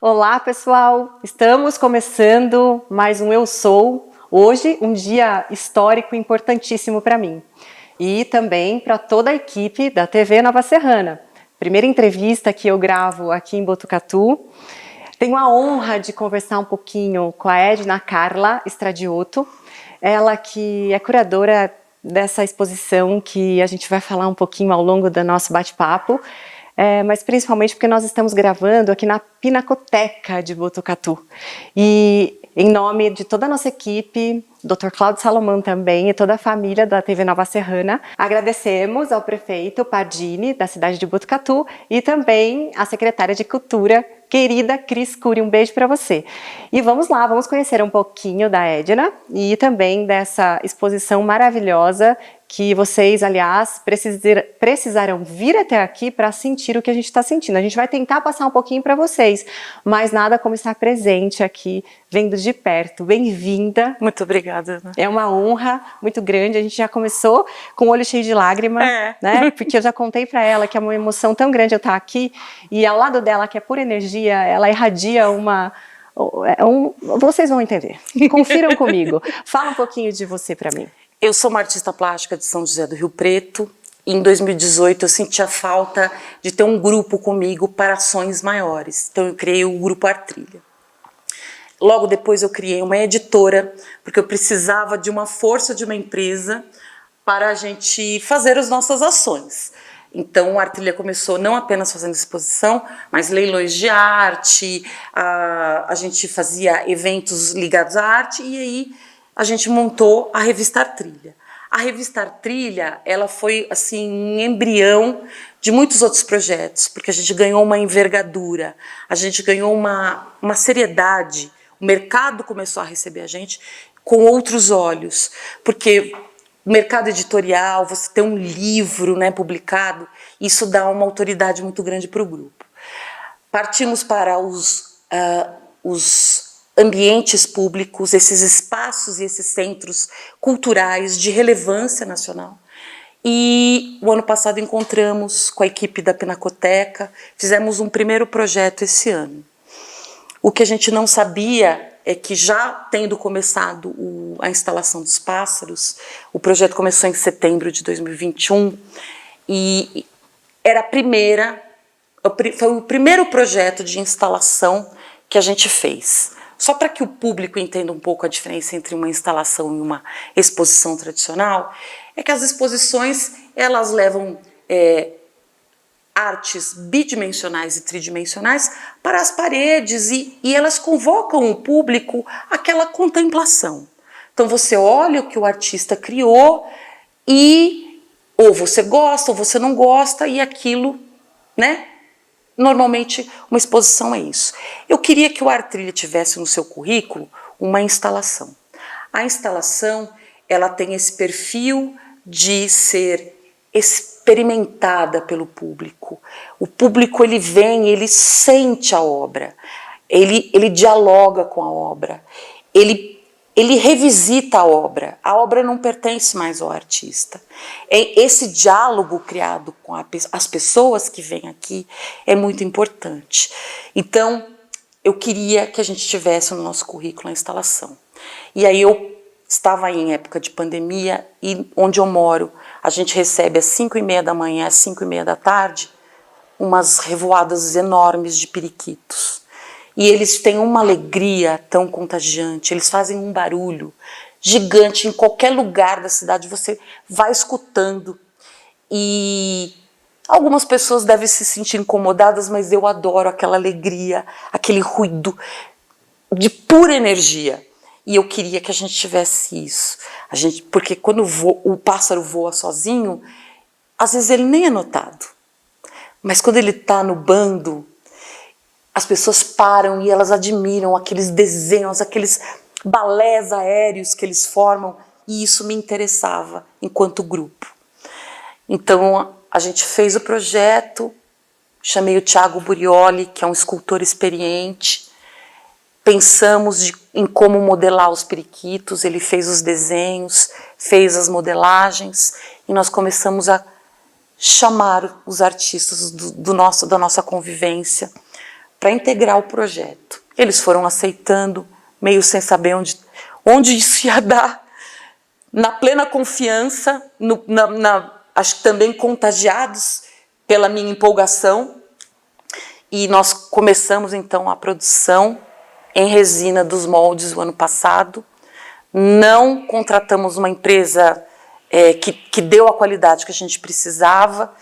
Olá, pessoal! Estamos começando mais um Eu Sou. Hoje, um dia histórico e importantíssimo para mim. E também para toda a equipe da TV Nova Serrana. Primeira entrevista que eu gravo aqui em Botucatu. Tenho a honra de conversar um pouquinho com a Edna Carla Stradiotto. Ela que é curadora dessa exposição que a gente vai falar um pouquinho ao longo do nosso bate-papo. Mas principalmente porque nós estamos gravando aqui na Pinacoteca de Botucatu. E em nome de toda a nossa equipe, Dr. Cláudio Salomão também e toda a família da TV Nova Serrana, agradecemos ao prefeito Pardini, da cidade de Botucatu, e também à secretária de Cultura, querida Cris Cury. Um beijo para você. E vamos lá, vamos conhecer um pouquinho da Edna e também dessa exposição maravilhosa que vocês, aliás, precisarão vir até aqui para sentir o que a gente está sentindo. A gente vai tentar passar um pouquinho para vocês, mas nada como estar presente aqui, vendo de perto. Bem-vinda. Muito obrigada. Né? É uma honra muito grande. A gente já começou com o olho cheio de lágrimas, né? Porque eu já contei para ela que é uma emoção tão grande eu estar aqui e ao lado dela, que é pura energia, ela irradia vocês vão entender. Confiram comigo. Fala um pouquinho de você para mim. Eu sou uma artista plástica de São José do Rio Preto. Em 2018 eu senti a falta de ter um grupo comigo para ações maiores. Então eu criei o Grupo Artrilha. Logo depois eu criei uma editora, porque eu precisava de uma força de uma empresa para a gente fazer as nossas ações. Então a Artrilha começou não apenas fazendo exposição, mas leilões de arte, a gente fazia eventos ligados à arte e aí a gente montou a Revista Artrilha. A Revista Artrilha, ela foi assim um embrião de muitos outros projetos, porque a gente ganhou uma envergadura, a gente ganhou uma seriedade, o mercado começou a receber a gente com outros olhos, porque o mercado editorial, você ter um livro, né, publicado, isso dá uma autoridade muito grande para o grupo. Partimos para os ambientes públicos, esses espaços e esses centros culturais de relevância nacional. E o ano passado encontramos com a equipe da Pinacoteca, fizemos um primeiro projeto esse ano. O que a gente não sabia é que já tendo começado a instalação dos pássaros, o projeto começou em setembro de 2021 e foi o primeiro projeto de instalação que a gente fez. Só para que o público entenda um pouco a diferença entre uma instalação e uma exposição tradicional, é que as exposições elas levam artes bidimensionais e tridimensionais para as paredes e elas convocam o público àquela contemplação. Então você olha o que o artista criou e ou você gosta ou você não gosta e aquilo, né? Normalmente, uma exposição é isso. Eu queria que o Artrilha tivesse no seu currículo uma instalação. A instalação, ela tem esse perfil de ser experimentada pelo público. O público, ele vem, ele sente a obra, ele dialoga com a obra, ele revisita a obra não pertence mais ao artista. Esse diálogo criado com as pessoas que vêm aqui é muito importante. Então, eu queria que a gente tivesse no nosso currículo a instalação. E aí eu estava em época de pandemia e onde eu moro, a gente recebe às 5h30 da manhã, às 5h30 da tarde, umas revoadas enormes de periquitos. E eles têm uma alegria tão contagiante, eles fazem um barulho gigante em qualquer lugar da cidade, você vai escutando. E algumas pessoas devem se sentir incomodadas, mas eu adoro aquela alegria, aquele ruído de pura energia. E eu queria que a gente tivesse isso. Porque quando o pássaro voa sozinho, às vezes ele nem é notado. Mas quando ele está no bando, as pessoas param e elas admiram aqueles desenhos, aqueles balés aéreos que eles formam, e isso me interessava enquanto grupo. Então a gente fez o projeto, chamei o Thiago Burioli, que é um escultor experiente, pensamos em como modelar os periquitos, ele fez os desenhos, fez as modelagens, e nós começamos a chamar os artistas da nossa convivência para integrar o projeto. Eles foram aceitando, meio sem saber onde isso ia dar, na plena confiança, acho que também contagiados pela minha empolgação, e nós começamos então a produção em resina dos moldes o ano passado. Não contratamos uma empresa que deu a qualidade que a gente precisava.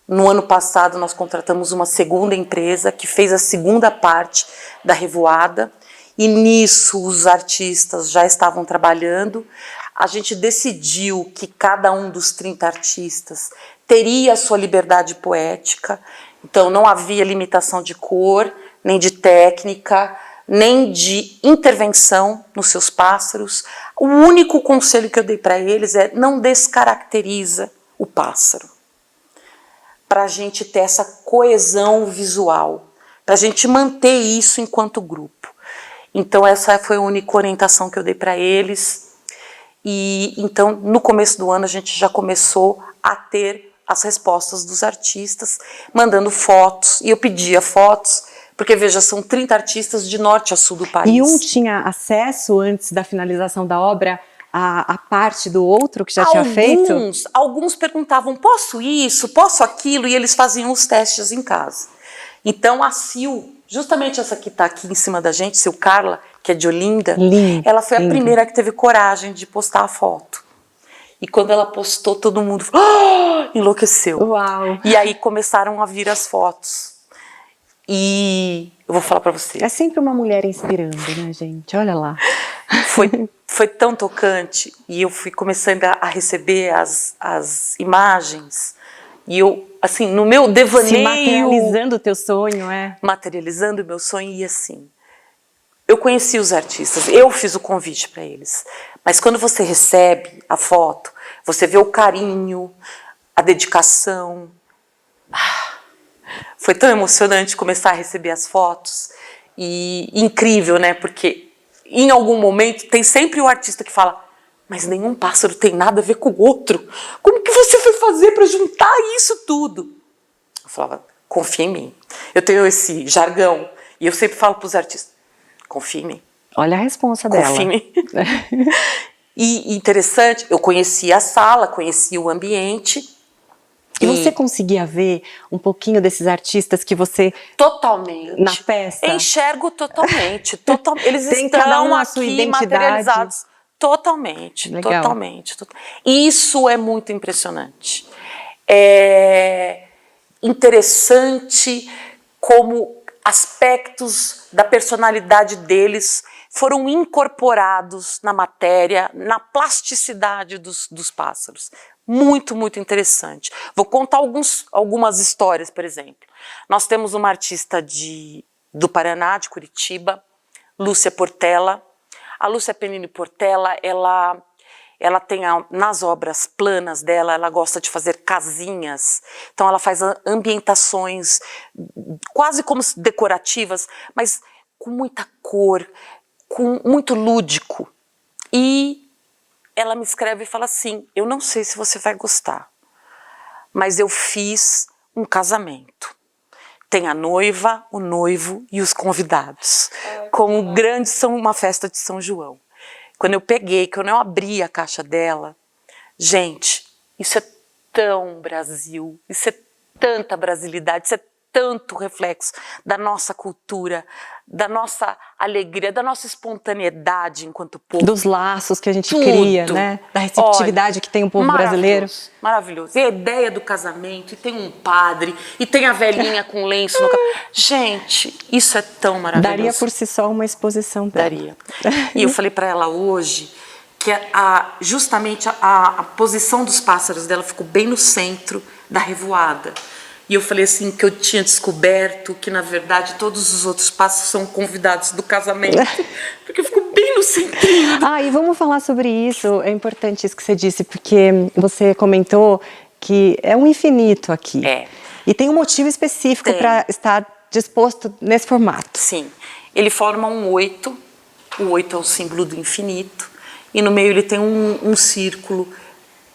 No ano passado nós contratamos uma segunda empresa que fez a segunda parte da revoada, e nisso os artistas já estavam trabalhando. A gente decidiu que cada um dos 30 artistas teria a sua liberdade poética, então não havia limitação de cor, nem de técnica, nem de intervenção nos seus pássaros. O único conselho que eu dei para eles é: não descaracteriza o pássaro, para a gente ter essa coesão visual, para a gente manter isso enquanto grupo. Então essa foi a única orientação que eu dei para eles. E então no começo do ano a gente já começou a ter as respostas dos artistas, mandando fotos, e eu pedia fotos, porque veja, são 30 artistas de norte a sul do país. E um tinha acesso, antes da finalização da obra, a parte do outro que já tinha feito? Alguns perguntavam: posso isso, posso aquilo, e eles faziam os testes em casa. Então a Sil, justamente essa que está aqui em cima da gente, Sil Carla, que é de Olinda, ela foi a primeira que teve coragem de postar a foto. E quando ela postou, todo mundo enlouqueceu. Uau! E aí começaram a vir as fotos. E eu vou falar para você. É sempre uma mulher inspirando, né, gente? Olha lá. Foi tão tocante, e eu fui começando a receber as imagens, e eu, assim, no meu devaneio... Se materializando o teu sonho, Materializando o meu sonho, e assim... Eu conheci os artistas, eu fiz o convite para eles, mas quando você recebe a foto, você vê o carinho, a dedicação. Foi tão emocionante começar a receber as fotos, e incrível, né? Porque em algum momento tem sempre o artista que fala: mas nenhum pássaro tem nada a ver com o outro. Como que você foi fazer para juntar isso tudo? Eu falava: confia em mim. Eu tenho esse jargão, e eu sempre falo para os artistas: confia em mim. Olha a responsa dela. Confia em mim. E interessante, eu conhecia a sala, conhecia o ambiente. E você conseguia ver um pouquinho desses artistas que você... Totalmente. Na peça? Enxergo totalmente. Eles Tem estão cada um a aqui sua identidade. materializados. Totalmente. Legal. Totalmente. Isso é muito impressionante. É interessante como aspectos da personalidade deles foram incorporados na matéria, na plasticidade dos pássaros. Muito, muito interessante. Vou contar algumas histórias, por exemplo. Nós temos uma artista do Paraná, de Curitiba, Lúcia Portela. A Lúcia Penini Portela, ela tem nas obras planas dela, ela gosta de fazer casinhas. Então ela faz ambientações quase como decorativas, mas com muita cor, com muito lúdico. E ela me escreve e fala assim: eu não sei se você vai gostar, mas eu fiz um casamento. Tem a noiva, o noivo e os convidados. Como uma festa de São João. Quando eu abri a caixa dela, gente, isso é tão Brasil, isso é tanta brasilidade, isso é tanto reflexo da nossa cultura, da nossa alegria, da nossa espontaneidade enquanto povo. Dos laços que a gente cria, né? Da receptividade que tem o povo brasileiro. Maravilhoso. E a ideia do casamento, e tem um padre, e tem a velhinha com lenço no cabelo. Gente, isso é tão maravilhoso. Daria por si só uma exposição dela. Daria. E eu falei para ela hoje que justamente a posição dos pássaros dela ficou bem no centro da revoada. E eu falei assim, que eu tinha descoberto que, na verdade, todos os outros pássaros são convidados do casamento, porque ficou bem no centrinho. E vamos falar sobre isso. É importante isso que você disse, porque você comentou que é um infinito aqui. E tem um motivo específico para estar disposto nesse formato. Sim. Ele forma um 8. O 8 é o símbolo do infinito. E no meio ele tem um círculo,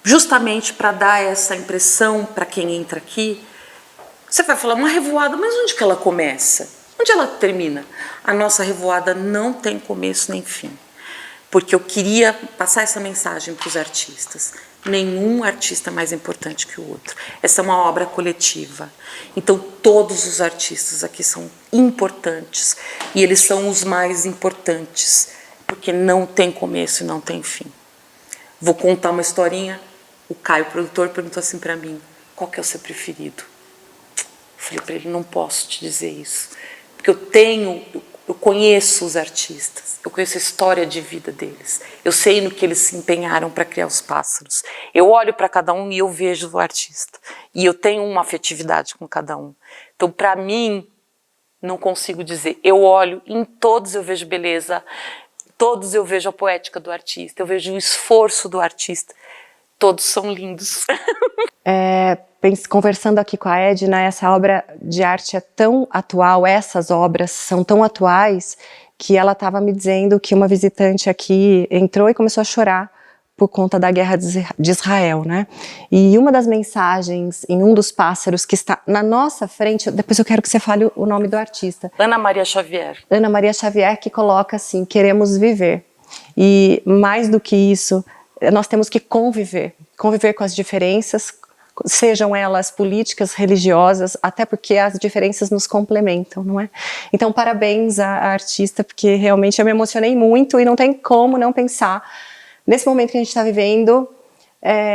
justamente para dar essa impressão para quem entra aqui. Você vai falar, uma revoada, mas onde que ela começa? Onde ela termina? A nossa revoada não tem começo nem fim. Porque eu queria passar essa mensagem para os artistas. Nenhum artista é mais importante que o outro. Essa é uma obra coletiva. Então, todos os artistas aqui são importantes. E eles são os mais importantes. Porque não tem começo e não tem fim. Vou contar uma historinha. O Caio, o produtor, perguntou assim para mim: qual que é o seu preferido? Eu falei para ele: não posso te dizer isso. Porque eu conheço os artistas, eu conheço a história de vida deles, eu sei no que eles se empenharam para criar os pássaros. Eu olho para cada um e eu vejo o artista. E eu tenho uma afetividade com cada um. Então, para mim, não consigo dizer. Eu olho, em todos eu vejo beleza, todos eu vejo a poética do artista, eu vejo o esforço do artista. Todos são lindos. Conversando aqui com a Edna, essa obra de arte é tão atual, essas obras são tão atuais, que ela estava me dizendo que uma visitante aqui entrou e começou a chorar por conta da guerra de Israel, né? E uma das mensagens em um dos pássaros que está na nossa frente, depois eu quero que você fale o nome do artista. Ana Maria Xavier. Ana Maria Xavier, que coloca assim: queremos viver. E mais do que isso, nós temos que conviver com as diferenças, sejam elas políticas, religiosas, até porque as diferenças nos complementam, não é? Então, parabéns à artista, porque realmente eu me emocionei muito e não tem como não pensar, nesse momento que a gente está vivendo,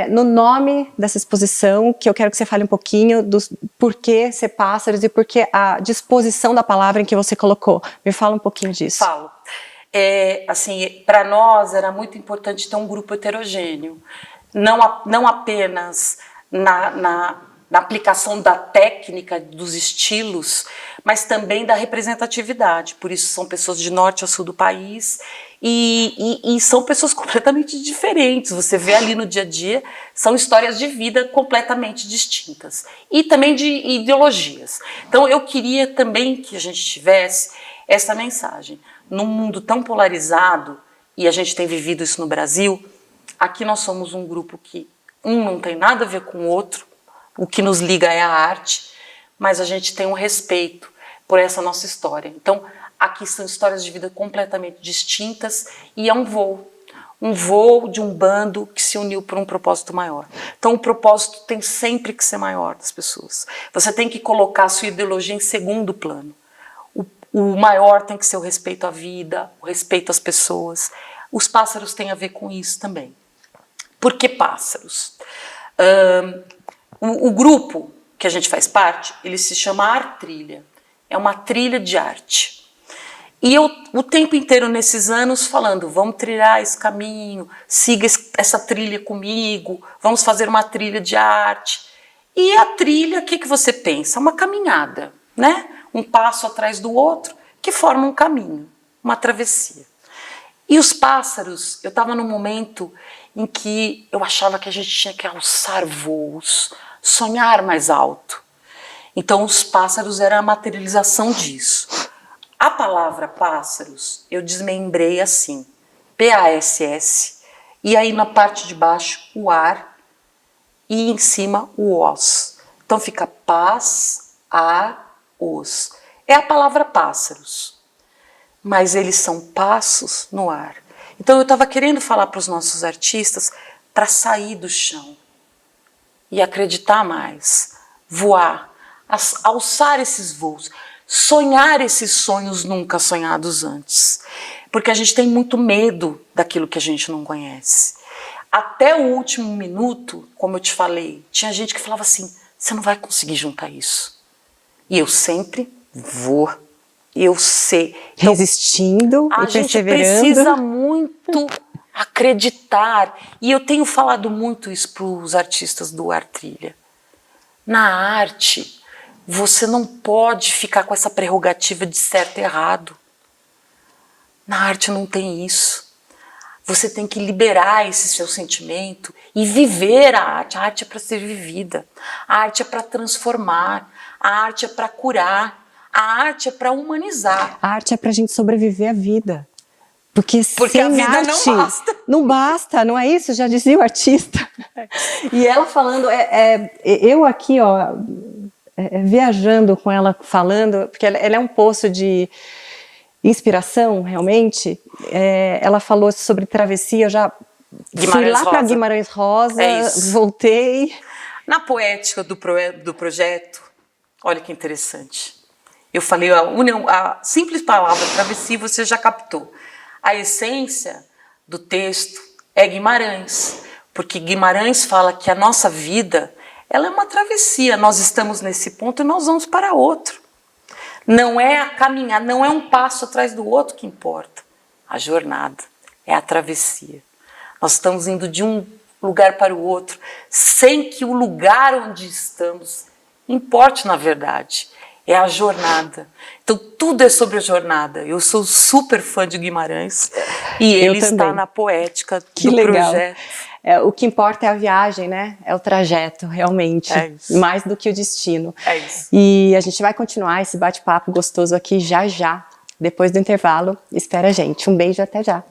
no nome dessa exposição, que eu quero que você fale um pouquinho do porquê ser pássaros e porquê a disposição da palavra em que você colocou. Me fala um pouquinho disso. Falo. Assim, para nós era muito importante ter um grupo heterogêneo, não apenas na aplicação da técnica, dos estilos, mas também da representatividade. Por isso são pessoas de norte a sul do país e são pessoas completamente diferentes. Você vê ali no dia a dia, são histórias de vida completamente distintas e também de ideologias. Então eu queria também que a gente tivesse essa mensagem. Num mundo tão polarizado, e a gente tem vivido isso no Brasil, aqui nós somos um grupo que um não tem nada a ver com o outro, o que nos liga é a arte, mas a gente tem um respeito por essa nossa história. Então, aqui são histórias de vida completamente distintas e é um voo de um bando que se uniu por um propósito maior. Então, o propósito tem sempre que ser maior das pessoas. Você tem que colocar a sua ideologia em segundo plano. O maior tem que ser o respeito à vida, o respeito às pessoas. Os pássaros têm a ver com isso também. Por que pássaros? O grupo que a gente faz parte, ele se chama Artrilha. É uma trilha de arte. E eu, o tempo inteiro nesses anos, falando: vamos trilhar esse caminho, siga essa trilha comigo, vamos fazer uma trilha de arte. E a trilha, o que você pensa? Uma caminhada, né? Um passo atrás do outro, que forma um caminho, uma travessia. E os pássaros, eu estava num momento em que eu achava que a gente tinha que alçar voos, sonhar mais alto. Então os pássaros eram a materialização disso. A palavra pássaros eu desmembrei assim, P-A-S-S, e aí na parte de baixo o ar e em cima o os. Então fica paz, a, os. É a palavra pássaros, mas eles são passos no ar. Então eu estava querendo falar para os nossos artistas para sair do chão e acreditar mais, voar, alçar esses voos, sonhar esses sonhos nunca sonhados antes. Porque a gente tem muito medo daquilo que a gente não conhece. Até o último minuto, como eu te falei, tinha gente que falava assim: você não vai conseguir juntar isso. E eu sempre vou. Eu sei. Então, resistindo e perseverando. A gente precisa muito acreditar. E eu tenho falado muito isso para os artistas do Artrilha. Na arte, você não pode ficar com essa prerrogativa de certo e errado. Na arte não tem isso. Você tem que liberar esse seu sentimento e viver a arte. A arte é para ser vivida. A arte é para transformar. A arte é para curar. A arte é para humanizar. A arte é para a gente sobreviver à vida. Porque sem a vida arte, não basta. Não basta, não é isso? Já dizia o artista. E ela falando, eu aqui, ó, viajando com ela, falando, porque ela é um poço de inspiração, realmente. Ela falou sobre travessia, eu já fui lá para Guimarães Rosa, voltei. Na poética do projeto, olha que interessante. Eu falei, a simples palavra travessia você já captou. A essência do texto é Guimarães, porque Guimarães fala que a nossa vida, ela é uma travessia. Nós estamos nesse ponto e nós vamos para outro. Não é a caminhar, não é um passo atrás do outro que importa. A jornada é a travessia. Nós estamos indo de um lugar para o outro, sem que o lugar onde estamos importe, na verdade. É a jornada. Então, tudo é sobre a jornada. Eu sou super fã de Guimarães e ele está na poética do projeto. O que importa é a viagem, né? É o trajeto, realmente. É isso. Mais do que o destino. É isso. E a gente vai continuar esse bate-papo gostoso aqui já. Depois do intervalo. Espera a gente. Um beijo, até já.